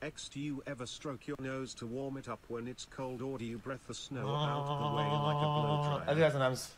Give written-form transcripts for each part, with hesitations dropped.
X, do you ever stroke your nose to warm it up when it's cold, or do you breath the snow out the way like a blow dryer? I do that sometimes.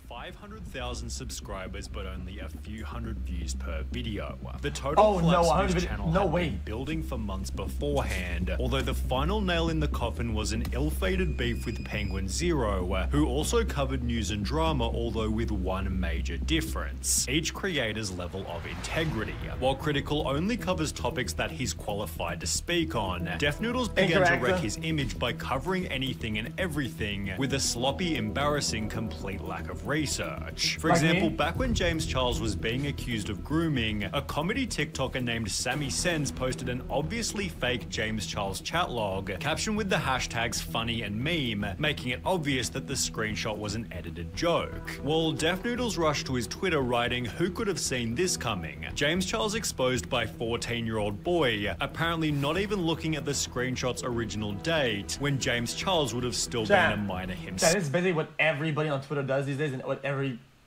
500,000 subscribers, but only a few hundred views per video. The total collapse of his channel had been building for months beforehand, although the final nail in the coffin was an ill-fated beef with Penguin Zero, who also covered news and drama, although with one major difference: each creator's level of integrity. While Critical only covers topics that he's qualified to speak on, DefNoodles began to wreck his image by covering anything and everything with a sloppy, embarrassing, complete lack of research. For example, back when James Charles was being accused of grooming, a comedy TikToker named Sammy Sens posted an obviously fake James Charles chat log, captioned with the hashtags funny and meme, making it obvious that the screenshot was an edited joke. Well, DefNoodles rushed to his Twitter writing, "Who could have seen this coming? James Charles exposed by 14-year-old boy, apparently not even looking at the screenshot's original date, when James Charles would have still been a minor himself." That is basically what everybody on Twitter does these days, and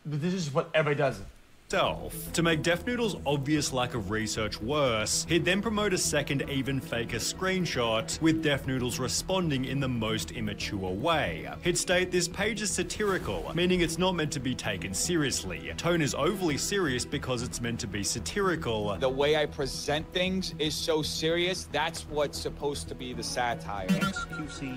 this is what everybody does. To make DefNoodles' obvious lack of research worse, he'd then promote a second, even faker screenshot, with DefNoodles responding in the most immature way. He'd state, "This page is satirical, meaning it's not meant to be taken seriously. Tone is overly serious because it's meant to be satirical. The way I present things is so serious, that's what's supposed to be the satire."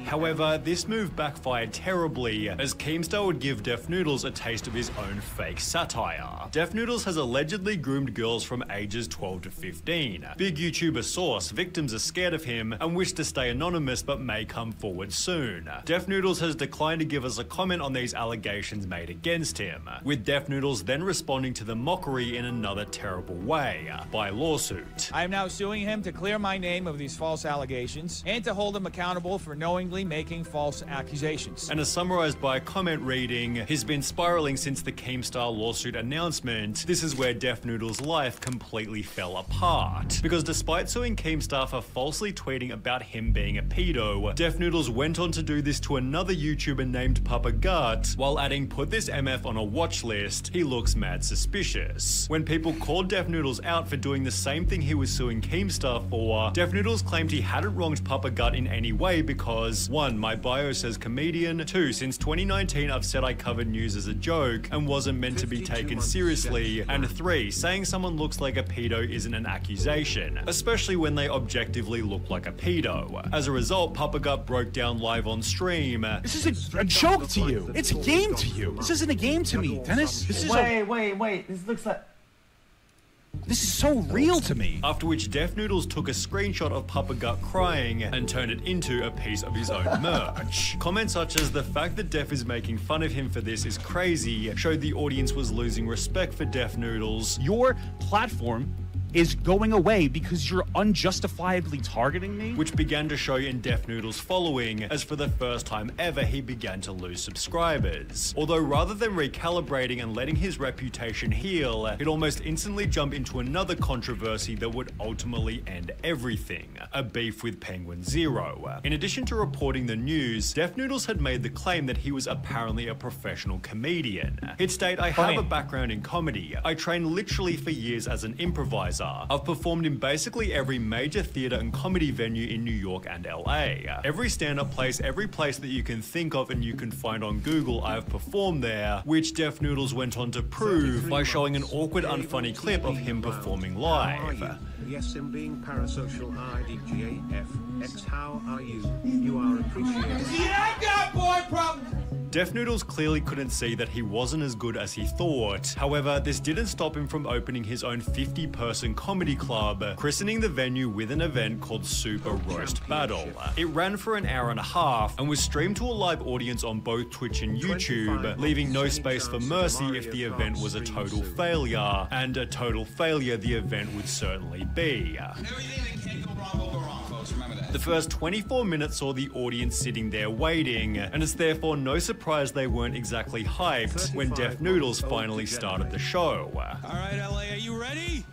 However, this move backfired terribly, as Keemstar would give DefNoodles a taste of his own fake satire. DefNoodles has allegedly groomed girls from ages 12 to 15. Big YouTuber source, victims are scared of him and wish to stay anonymous but may come forward soon. DefNoodles has declined to give us a comment on these allegations made against him, with DefNoodles then responding to the mockery in another terrible way, by lawsuit. I am now suing him to clear my name of these false allegations and to hold him accountable for knowingly making false accusations. And as summarized by a comment reading, "He's been spiraling since the Keemstar lawsuit announcement. This is where DefNoodles' life completely fell apart. Because despite suing Keemstar for falsely tweeting about him being a pedo, DefNoodles went on to do this to another YouTuber named Papa Gut, while adding 'put this MF on a watch list, he looks mad suspicious.' When people called DefNoodles out for doing the same thing he was suing Keemstar for, DefNoodles claimed he hadn't wronged Papa Gut in any way because 1. My bio says comedian, 2. Since 2019 I've said I covered news as a joke and wasn't meant to be taken seriously, and 3. Saying someone looks like a pedo isn't an accusation, especially when they objectively look like a pedo. As a result, Papa Gut broke down live on stream. This is a joke to you. It's a game to you. This isn't a game to me, Dennis. This is Wait. This looks like... This is so real to me. After which DefNoodles took a screenshot of Papa Gut crying and turned it into a piece of his own merch. Comments such as "the fact that Def is making fun of him for this is crazy" showed the audience was losing respect for DefNoodles. Your platform is going away because you're unjustifiably targeting me? Which began to show in DefNoodles' following, as for the first time ever he began to lose subscribers. Although rather than recalibrating and letting his reputation heal, he'd almost instantly jump into another controversy that would ultimately end everything: a beef with Penguin Zero. In addition to reporting the news, DefNoodles had made the claim that he was apparently a professional comedian. He'd state, "I have a background in comedy. I trained literally for years as an improviser. I've performed in basically every major theater and comedy venue in New York and LA. Every stand-up place, every place that you can think of and you can find on Google, I have performed there," which DefNoodles went on to prove by showing an awkward, unfunny clip of him performing live. Yes, I'm being parasocial. IDGAF. How are you? You are appreciated. Yeah, I got boy problems. DefNoodles clearly couldn't see that he wasn't as good as he thought. However, this didn't stop him from opening his own 50-person comedy club, christening the venue with an event called Super Roast Battle. It ran for an hour and a half and was streamed to a live audience on both Twitch and YouTube, leaving no space for mercy if the event was a total failure, and a total failure the event would certainly be. Everything that can go wrong will go wrong, folks. Remember that. The first 24 minutes saw the audience sitting there waiting, and it's therefore no surprise they weren't exactly hyped when DefNoodles finally started the show. All right, LA, are you ready?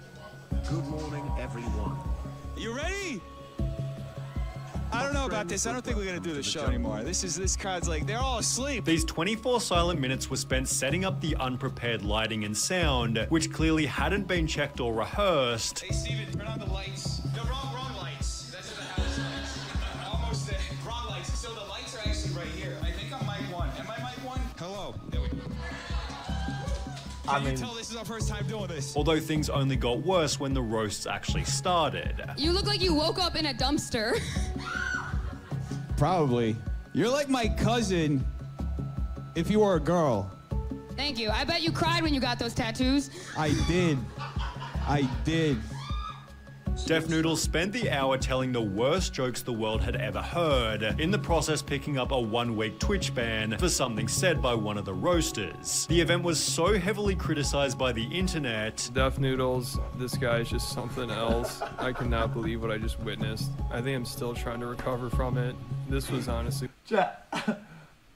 Good morning, everyone. You ready? I don't know about this. I don't think we're gonna do the show anymore. This crowd's like, they're all asleep. These 24 silent minutes were spent setting up the unprepared lighting and sound, which clearly hadn't been checked or rehearsed. Hey, Steven, turn on the lights. No, wrong lights. That's the house lights. Almost there. Wrong lights. So the lights are actually right here. I think I'm mic 1. Am I mic 1? Hello. There we go. Can you tell this is our first time doing this? Although things only got worse when the roasts actually started. You look like you woke up in a dumpster. Probably. You're like my cousin if you were a girl. Thank you. I bet you cried when you got those tattoos. I did. Def Noodles spent the hour telling the worst jokes the world had ever heard, in the process picking up a 1-week Twitch ban for something said by one of the roasters. The event was so heavily criticized by the internet. Def Noodles, this guy is just something else. I cannot believe what I just witnessed. I think I'm still trying to recover from it. This was honestly... Chat,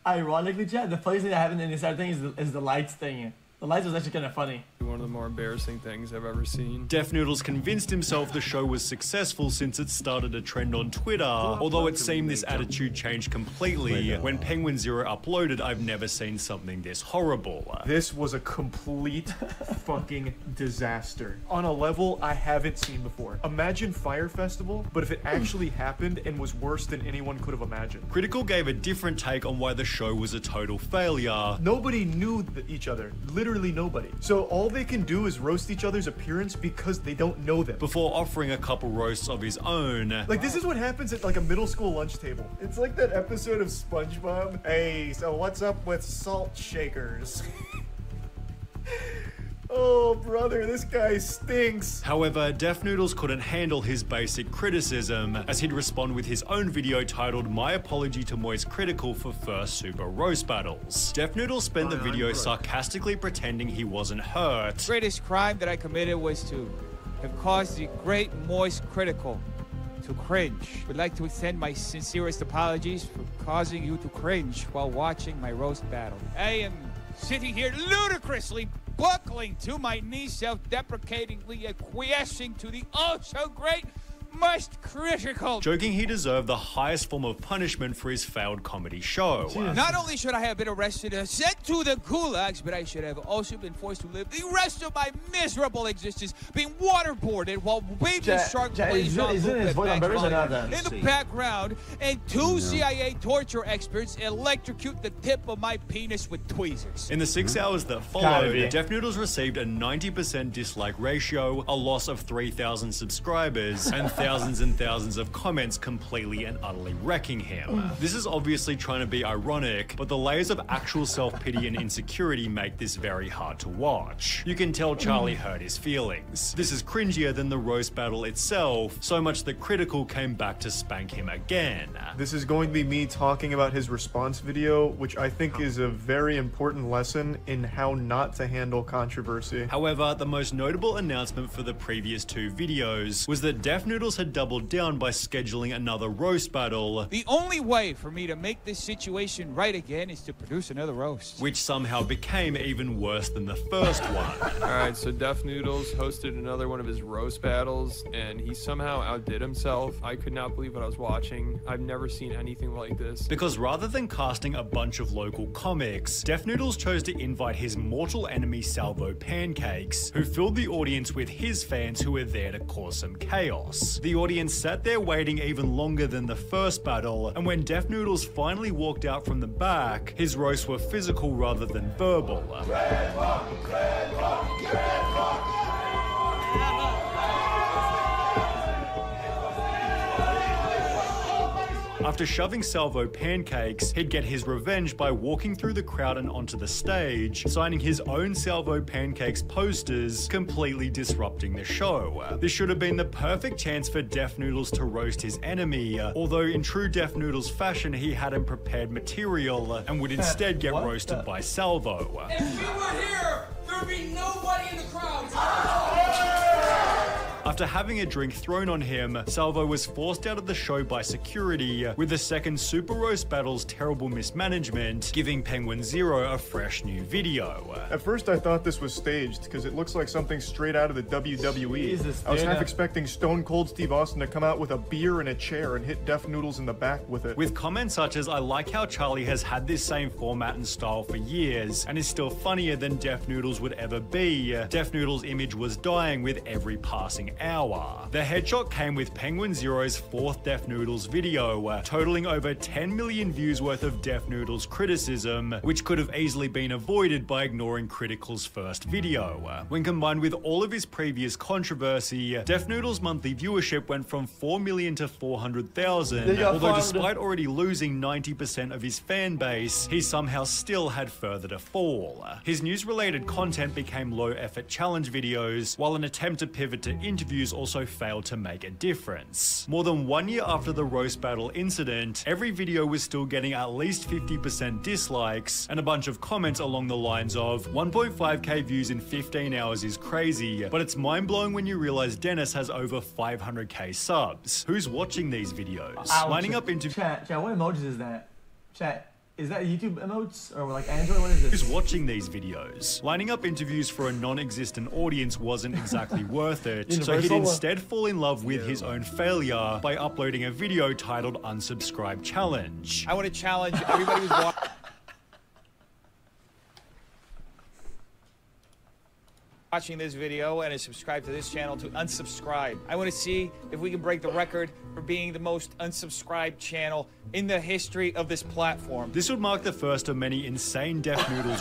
ironically, chat, the funniest thing that happened in this entire thing is the lights thing. The lights was actually kind of funny. One of the more embarrassing things I've ever seen. Def Noodles convinced himself the show was successful since it started a trend on Twitter, although it seemed this attitude changed completely when Penguin Zero uploaded I've never seen something this horrible. This was a complete fucking disaster. On a level I haven't seen before. Imagine Fire Festival, but if it actually happened and was worse than anyone could have imagined. Critical gave a different take on why the show was a total failure. Nobody knew each other. Literally nobody. So all they can do is roast each other's appearance because they don't know them. Before offering a couple roasts of his own. Like, this is what happens at like a middle school lunch table. It's like that episode of SpongeBob. Hey, so what's up with salt shakers? Oh, brother, this guy stinks. However, Def Noodles couldn't handle his basic criticism, as he'd respond with his own video titled My Apology to Moist Critical for First Super Roast Battles. Def Noodles spent the video sarcastically pretending he wasn't hurt. The greatest crime that I committed was to have caused the great Moist Critical to cringe. Would like to extend my sincerest apologies for causing you to cringe while watching my roast battle. I am sitting here ludicrously buckling to my knees, self-deprecatingly acquiescing to the oh-so-great Moist Critical. Joking he deserved the highest form of punishment for his failed comedy show. Not only should I have been arrested and sent to the gulags, but I should have also been forced to live the rest of my miserable existence being waterboarded while baby shark plays on loop in the background, and 2 CIA torture experts electrocute the tip of my penis with tweezers. In the 6 hours that followed, Def Noodles received a 90% dislike ratio, a loss of 3,000 subscribers, and thousands and thousands of comments completely and utterly wrecking him. This is obviously trying to be ironic, but the layers of actual self-pity and insecurity make this very hard to watch. You can tell Charlie hurt his feelings. This is cringier than the roast battle itself, so much that Critical came back to spank him again. This is going to be me talking about his response video, which I think is a very important lesson in how not to handle controversy. However, the most notable announcement for the previous 2 videos was that Def Noodles had doubled down by scheduling another roast battle. The only way for me to make this situation right again is to produce another roast, which somehow became even worse than the first one. Alright, so Def Noodles hosted another one of his roast battles, and he somehow outdid himself. I could not believe what I was watching. I've never seen anything like this. Because rather than casting a bunch of local comics, Def Noodles chose to invite his mortal enemy Salvo Pancakes, who filled the audience with his fans who were there to cause some chaos. The audience sat there waiting even longer than the first battle, and when Def Noodles finally walked out from the back, his roasts were physical rather than verbal. Red Rock, Red Rock, Red Rock. After shoving Salvo Pancakes, he'd get his revenge by walking through the crowd and onto the stage, signing his own Salvo Pancakes posters, completely disrupting the show. This should have been the perfect chance for Def Noodles to roast his enemy, although in true Def Noodles fashion, he hadn't prepared material and would instead get roasted by Salvo. If we were here, there would be nobody in the crowd. After having a drink thrown on him, Salvo was forced out of the show by security, with the second Super Roast Battle's terrible mismanagement giving Penguin Zero a fresh new video. At first I thought this was staged, because it looks like something straight out of the WWE. Jesus, I was half expecting Stone Cold Steve Austin to come out with a beer and a chair and hit Def Noodles in the back with it. With comments such as, "I like how Charlie has had this same format and style for years, and is still funnier than Def Noodles would ever be. Def Noodles' image was dying with every passing hour." The headshot came with Penguin Zero's fourth Def Noodles video, totaling over 10 million views worth of Def Noodles criticism, which could have easily been avoided by ignoring Critical's first video. When combined with all of his previous controversy, Def Noodles' monthly viewership went from 4 million to 400,000, although despite already losing 90% of his fan base, he somehow still had further to fall. His news-related content became low-effort challenge videos, while an attempt to pivot to interviews also failed to make a difference. More than 1 year after the roast battle incident, every video was still getting at least 50% dislikes, and a bunch of comments along the lines of, 1.5k views in 15 hours is crazy, but it's mind-blowing when you realize Dennis has over 500k subs. Who's watching these videos? Lining up into chat, what emojis is that? Chat, is that YouTube emotes or like Android? What is this? Who's watching these videos? Lining up interviews for a non-existent audience wasn't exactly worth it, so he'd instead fall in love with his own failure by uploading a video titled Unsubscribe Challenge. I want to challenge everybody who's watching this video and is subscribed to this channel to unsubscribe. I want to see if we can break the record for being the most unsubscribed channel in the history of this platform. This would mark the first of many insane Def Noodles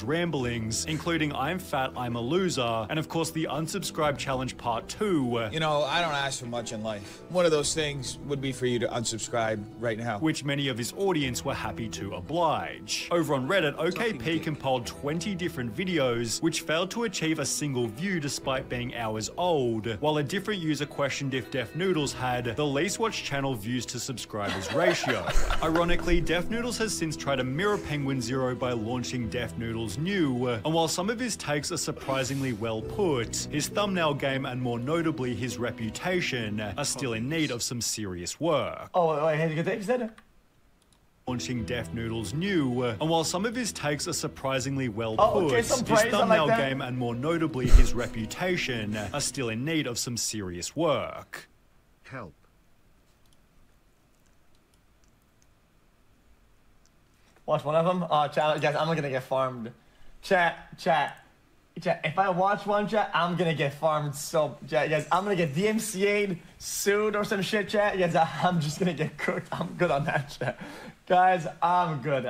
ramblings, including I'm fat, I'm a loser, and of course the Unsubscribe Challenge Part 2. You know, I don't ask for much in life. One of those things would be for you to unsubscribe right now. Which many of his audience were happy to oblige. Over on Reddit, OKP compiled 20 different videos, which failed to achieve a single view despite being hours old, while a different user questioned if Def Noodles had the least watched channel views to subscribers ratio. Ironically, Def Noodles has since tried to mirror Penguin Zero by launching Def Noodles New, and while some of his takes are surprisingly well put, his thumbnail game and more notably his reputation are still in need of some serious work. Oh, wait, had you get that? Launching Def Noodles New, and while some of his takes are surprisingly well put, his thumbnail game and more notably his reputation are still in need of some serious work. Help. Watch one of them. Oh, chat, guys, I'm gonna get farmed. Chat. If I watch one, chat, I'm gonna get farmed. So, guys, I'm gonna get DMCA'd, sued, or some shit, chat. Guys, I'm just gonna get cooked. I'm good on that, chat. Guys, I'm good.